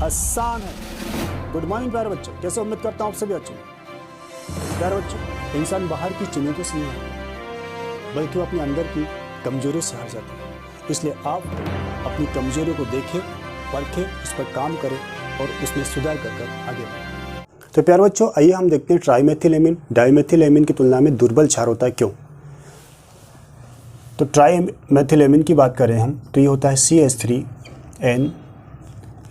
आसान है। Good morning प्यारे बच्चों, कैसे उम्मीद करता हूँ आप सभी अच्छे हैं। प्यारे बच्चों, इंसान बाहर की चुनौतियों से नहीं है बल्कि वो अपने अंदर की कमजोरियों से हार जाता है। इसलिए आप अपनी कमजोरियों को देखें, परखें, उस पर काम करें और उसमें सुधार कर आगे बढ़ें। तो प्यारे बच्चों, आइए हम देखते हैं ट्राईमेथिलेमिन डाइमेथिलेमिन की तुलना में दुर्बल क्षार होता है क्यों। तो ट्राईमेथिलेमिन की बात करें हम तो ये होता है CH3N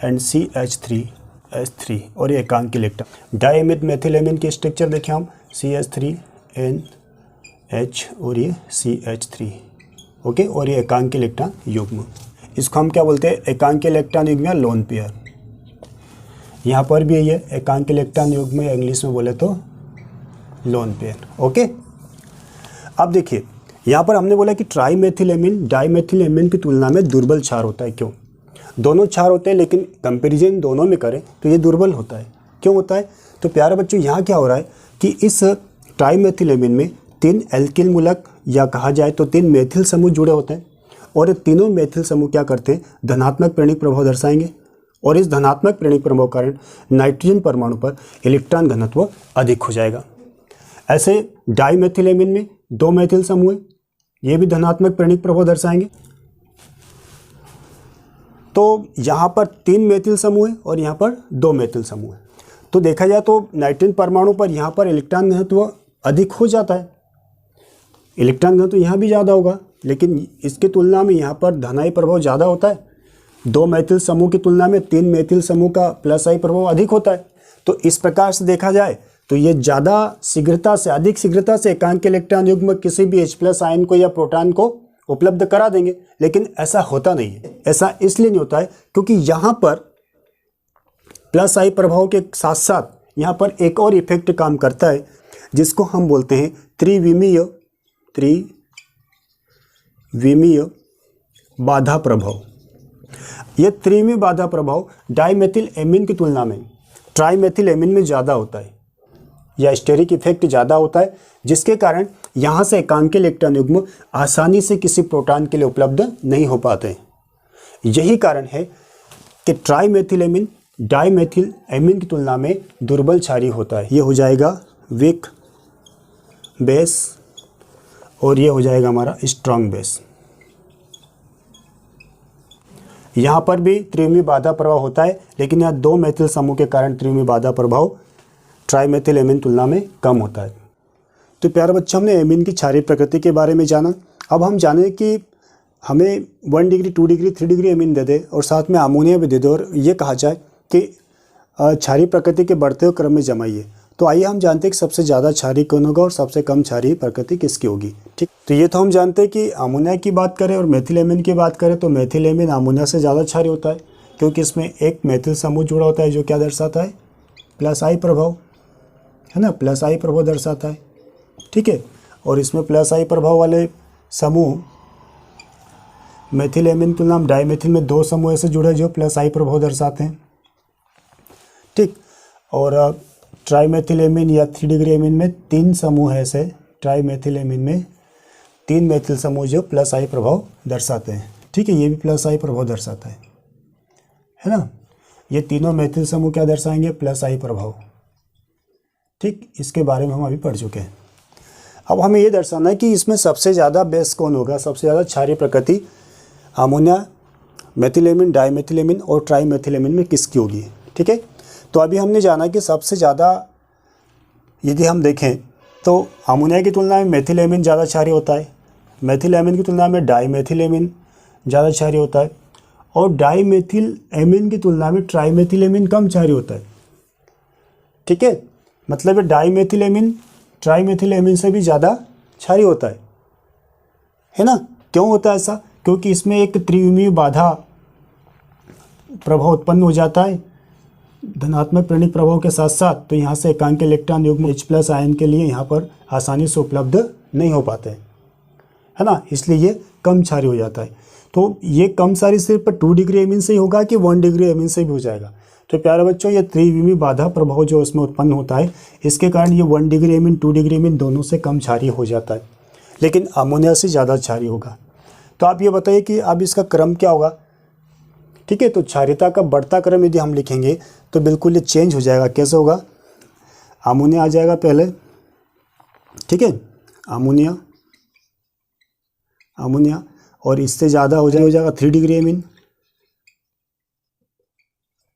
एंड CH3H3 और ये एकांकी इलेक्ट्रॉन। डाइमेथिलेमिन की स्ट्रक्चर देखें हम CH3NH और ये CH3 ओके, और ये एकांकी इलेक्ट्रॉन युग्म। इसको हम क्या बोलते हैं, एकांकी इलेक्ट्रॉन युग्म या लोन पेयर। यहाँ पर भी ये एकांकी इलेक्ट्रॉन युग्म या इंग्लिश में बोले तो लोन पेयर। ओके, अब देखिए यहाँ पर हमने बोला कि ट्राईमेथिलेमिन डाइमेथिलेमिन की तुलना में दुर्बल क्षार होता है क्यों। दोनों क्षार होते हैं लेकिन कंपैरिजन दोनों में करें तो ये दुर्बल होता है। क्यों होता है, तो प्यारे बच्चों यहाँ क्या हो रहा है कि इस ट्राईमेथिलेमिन में 3 एल्किल मूलक या कहा जाए तो 3 मेथिल समूह जुड़े होते हैं और ये तीनों मेथिल समूह क्या करते हैं, धनात्मक प्रेरणिक प्रभाव दर्शाएंगे और इस धनात्मक प्रेरणिक प्रभाव के कारण नाइट्रोजन परमाणु पर इलेक्ट्रॉन घनत्व अधिक हो जाएगा। ऐसे डाइमेथिलेमिन में 2 मेथिल समूह, ये भी धनात्मक प्रेरणिक प्रभाव दर्शाएंगे। तो यहाँ पर 3 मेथिल समूह है और यहाँ पर 2 मेथिल समूह है। तो देखा जाए तो नाइट्रोजन परमाणु पर यहाँ पर इलेक्ट्रॉन घनत्व अधिक हो जाता है, इलेक्ट्रॉन घनत्व यहाँ भी ज़्यादा होगा, लेकिन इसकी तुलना में यहाँ पर धनाई प्रभाव ज़्यादा होता है। 2 मेथिल समूह की तुलना में 3 मेथिल समूह का प्लस आई प्रभाव अधिक होता है। तो इस प्रकार से देखा जाए तो ये ज़्यादा शीघ्रता से, अधिक शीघ्रता से एकांकी इलेक्ट्रॉन युग्म किसी भी H+ आयन को या प्रोटॉन को उपलब्ध करा देंगे, लेकिन ऐसा होता नहीं है। ऐसा इसलिए नहीं होता है क्योंकि यहाँ पर प्लस आई प्रभाव के साथ साथ यहाँ पर एक और इफेक्ट काम करता है जिसको हम बोलते हैं त्रिविमीय बाधा प्रभाव। यह त्रिविमीय बाधा प्रभाव डाइमेथिलेमिन की तुलना में ट्राईमेथिलेमिन में ज़्यादा होता है या स्टेरिक इफेक्ट ज़्यादा होता है, जिसके कारण यहाँ से एकांकी इलेक्ट्रॉन युग्म आसानी से किसी प्रोटॉन के लिए उपलब्ध नहीं हो पाते। यही कारण है कि ट्राईमेथिलेमिन डाइमेथिलेमिन की तुलना में दुर्बल क्षारीय होता है। ये हो जाएगा वीक बेस और ये हो जाएगा हमारा स्ट्रॉन्ग बेस। यहाँ पर भी त्रिविमीय बाधा प्रभाव होता है, लेकिन यहाँ 2 मेथिल समूह के कारण त्रिविमीय बाधा प्रभाव ट्राईमेथिलेमिन तुलना में कम होता है। तो प्यारे बच्चों, हमने एमीन की क्षारीय प्रकृति के बारे में जाना। अब हम जाने कि हमें 1 डिग्री 2 डिग्री 3 डिग्री एमीन दे दे और साथ में अमोनिया भी दे दे और ये कहा जाए कि क्षारीय प्रकृति के बढ़ते हुए क्रम में जमाइए। तो आइए हम जानते हैं कि सबसे ज़्यादा क्षारीय कौन होगा और सबसे कम क्षारीय प्रकृति किसकी होगी। ठीक, तो ये तो हम जानते हैं कि अमोनिया की बात करें और मेथिलेमिन की बात करें तो मेथिलेमिन अमोनिया से ज़्यादा क्षारीय होता है, क्योंकि इसमें एक मेथिल समूह जुड़ा होता है जो क्या दर्शाता है, प्लस आई प्रभाव, है ना, प्लस आई प्रभाव दर्शाता है। ठीक है, और इसमें प्लस आई प्रभाव वाले समूह मेथिलेमिन की तुलना में डाइमेथिल में 2 समूह ऐसे जुड़े जो प्लस आई प्रभाव दर्शाते हैं। ठीक, और ट्राईमेथिलेमिन या 3 डिग्री एमीन में 3 समूह ऐसे, ट्राईमेथिलेमिन में 3 मेथिल समूह जो प्लस आई प्रभाव दर्शाते हैं। ठीक है, ये भी प्लस आई प्रभाव दर्शाता है ना। ये तीनों मेथिल समूह क्या दर्शाएंगे, प्लस आई प्रभाव। ठीक, इसके बारे में हम अभी पढ़ चुके हैं। अब हमें ये दर्शाना है कि इसमें सबसे ज़्यादा बेस कौन होगा, सबसे ज़्यादा क्षारीय प्रकृति अमोनिया, मेथिलेमिन, डाइमेथिलेमिन और ट्राईमेथिलेमिन में किसकी होगी। ठीक है, तो अभी हमने जाना कि सबसे ज़्यादा यदि हम देखें तो अमोनिया की तुलना में मेथिलेमिन ज़्यादा क्षारीय होता है, मेथिलेमिन की तुलना में डाइमेथिलेमिन ज़्यादा क्षारीय होता है और डाइमेथिलेमिन की तुलना में ट्राईमेथिलेमिन कम क्षारीय होता है। ठीक है, मतलब डाइमेथिलेमिन ट्राईमेथिलेमिन से भी ज़्यादा क्षारीय होता है ना। क्यों होता है ऐसा, क्योंकि इसमें एक त्रिविमीय बाधा प्रभाव उत्पन्न हो जाता है धनात्मक प्रेरणिक प्रभाव के साथ साथ। तो यहाँ से एकांकी इलेक्ट्रॉन युग्म H+ आयन के लिए यहाँ पर आसानी से उपलब्ध नहीं हो पाते हैं, है ना, इसलिए ये कम क्षारीय हो जाता है। तो ये कम क्षारीय सिर्फ 2 डिग्री एमीन से ही होगा कि 1 डिग्री एमीन से भी हो जाएगा। तो प्यारे बच्चों, ये त्रिविमीय बाधा प्रभाव जो इसमें उत्पन्न होता है, इसके कारण ये 1 डिग्री एमीन 2 डिग्री एमीन दोनों से कम क्षारीय हो जाता है, लेकिन अमोनिया से ज़्यादा क्षारीय होगा। तो आप ये बताइए कि अब इसका क्रम क्या होगा। ठीक है। तो क्षारीयता का बढ़ता क्रम यदि हम लिखेंगे तो बिल्कुल ये चेंज हो जाएगा। कैसे होगा? अमोनिया आ जाएगा पहले, ठीक है, अमोनिया, अमोनिया, और इससे ज़्यादा हो जाएगा 3 डिग्री एमीन,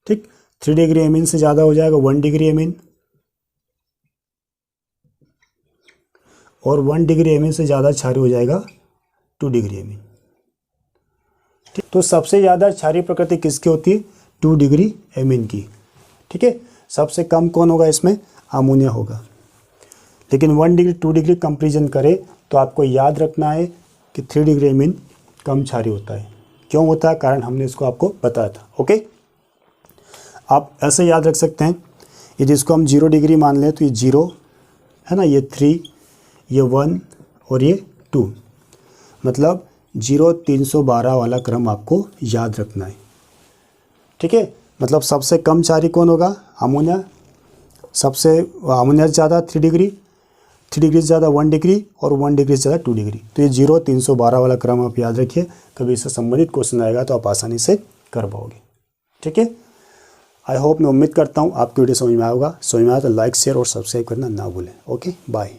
ठीक। 3 डिग्री एमीन से ज़्यादा हो जाएगा 1 डिग्री एमीन, और 1 डिग्री एमीन से ज़्यादा क्षारीय हो जाएगा 2 डिग्री एमीन, ठीक। तो सबसे ज़्यादा क्षारीय प्रकृति किसकी होती है? 2 डिग्री एमीन की, ठीक है। सबसे कम कौन होगा इसमें? अमोनिया होगा। लेकिन 1 डिग्री 2 डिग्री कंपेरिजन करें तो आपको याद रखना है कि 3 डिग्री एमीन कम क्षारीय होता है। क्यों होता है? कारण हमने इसको आपको बताया था। ओके, आप ऐसे याद रख सकते हैं, यदि इसको हम 0 डिग्री मान लें तो ये 0 है ना, ये 3, ये 1 और ये 2, मतलब 0 312 वाला क्रम आपको याद रखना है, ठीक है। मतलब सबसे कम क्षारीय कौन होगा? अमोनिया। सबसे अमोनिया से ज़्यादा 3 डिग्री, 3 डिग्री से ज़्यादा 1 डिग्री, और 1 डिग्री से ज़्यादा 2 डिग्री। तो ये 0 312 वाला क्रम आप याद रखिए, कभी इससे संबंधित क्वेश्चन आएगा तो आप आसानी से कर पाओगे, ठीक है। आई होप, मैं उम्मीद करता हूँ आपकी वीडियो समझ में आएगा। समझ में आया तो लाइक, शेयर और सब्सक्राइब करना ना भूलें। Okay, bye.